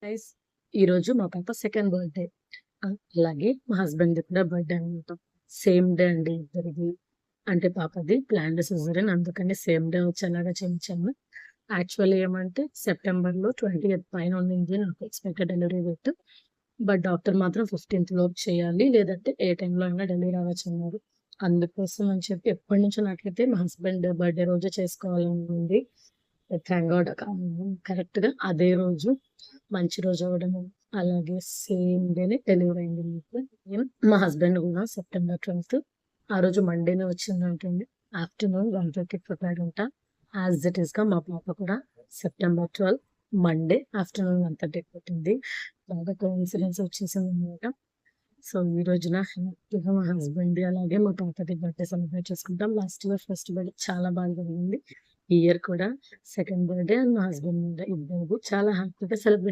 Guys ఈరోజు మా పాప సెకండ్ బర్త్డే. అలాగే మా హస్బెండ్ కూడా బర్త్డే అనమాట. సేమ్ డే అండి ఇద్దరిది. అంటే పాపది ప్లాన్డ్ సిజేరియన్, అందుకని సేమ్ డే వచ్చేలాగా చేయించాము. యాక్చువల్లీ ఏమంటే సెప్టెంబర్లో 20th పైన ఉండింది నాకు expected delivery date. But doctor మాత్రం 15th లోపు చేయాలి, లేదంటే ఏ టైంలో అయినా డెలివరీ అవ్వచ్చు అన్నారు. అందుకోసం అని చెప్పి ఎప్పటి నుంచో నాకైతే మా హస్బెండ్ బర్త్డే రోజే చేసుకోవాలని ఉంది. థ్యాంక్ గాడ్ కరెక్ట్ గా అదే రోజు మంచి రోజు అవ్వడము, అలాగే సేమ్ డేనే డెలివరీ అయింది మీకు. మా హస్బెండ్ కూడా సెప్టెంబర్ 12th ఆ రోజు మండేనే వచ్చిందంటండి. ఆఫ్టర్నూన్ 1:30 ప్రిపేర్డ్ ఉంటా. యాజ్ ఇట్ ఈస్ గా మా పాప కూడా సెప్టెంబర్ 12 మండే ఆఫ్టర్నూన్ 1:30 పుట్టింది. బాగా కోఇన్సిడెన్స్ వచ్చేసింది అనమాట. సో ఈ రోజున హ్యాపీగా మా హస్బెండ్ అలాగే మా పాపది బర్త్డే సెలబ్రేట్ చేసుకుంటాం. లాస్ట్ ఇయర్ ఫస్ట్ బర్త్డే చాలా బాగా జరిగింది. ఈ ఇయర్ కూడా సెకండ్ బర్త్డే అండ్ మా హస్బెండ్ బర్త్డే ఇద్దరు చాలా హ్యాపీగా సెలబ్రేట్